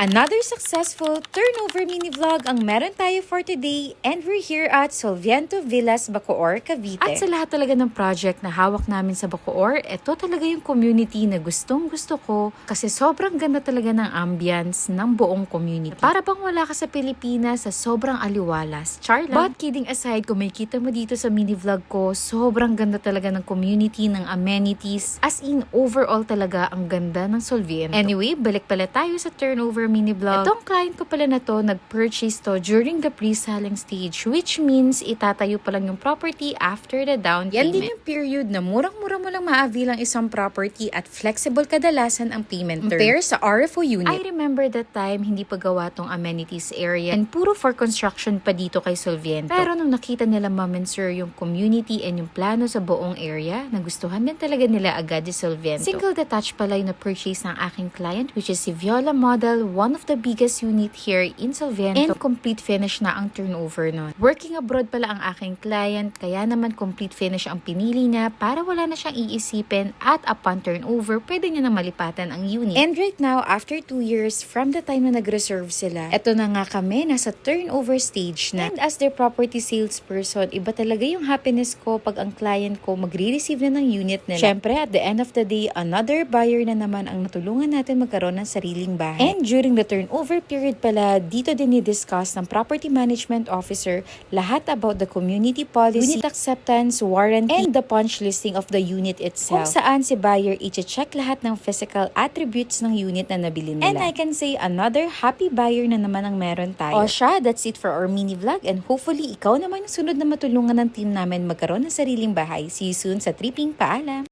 Another successful turnover mini vlog ang meron tayo for today, and we're here at Solviento Villas, Bacoor, Cavite. At sa lahat talaga ng project na hawak namin sa Bacoor, ito talaga yung community na gustong gusto ko kasi sobrang ganda talaga ng ambience ng buong community. Para bang wala ka sa Pilipinas sa sobrang aliwalas. Char lang. But kidding aside, kung makikita mo dito sa mini vlog ko, sobrang ganda talaga ng community, ng amenities. As in, overall talaga ang ganda ng Solviento. Anyway, balik pala tayo sa turnover mini vlog. Itong client ko pala na to, nag-purchase to during the pre-selling stage, which means itatayo pa lang yung property after the down payment. Yan din yung period na murang-mura mo lang ma-avail ang isang property at flexible kadalasan ang payment term. Compare sa RFO unit. I remember that time, hindi pa gawa tong amenities area and puro for construction pa dito kay Solviento. Pero nung nakita nila ma'am and sir yung community and yung plano sa buong area, nagustuhan din talaga nila agad si Solviento. Single detached pala yung na-purchase ng aking client, which is si Viola Model, one of the biggest unit here in Solviento, and complete finish na ang turnover nun. Working abroad pala ang aking client, kaya naman complete finish ang pinili niya para wala na siyang iisipin at upon turnover, pwede niya na malipatan ang unit. And right now, after 2 years from the time na nag-reserve sila, eto na nga kami, nasa turnover stage na. And as their property salesperson, iba talaga yung happiness ko pag ang client ko magre-receive na ng unit nila. Syempre, at the end of the day, another buyer na naman ang natulungan natin magkaroon ng sariling bahay. And during the turnover period pala, dito din ni-discuss ng property management officer lahat about the community policy, unit acceptance, warranty, and the punch listing of the unit itself. Kung saan si buyer i-check lahat ng physical attributes ng unit na nabili nila. And I can say another happy buyer na naman ang meron tayo. O siya, that's it for our mini vlog, and hopefully ikaw naman yung sunod na matulungan ng team namin magkaroon ng sariling bahay. See you soon sa tripping. Paalam!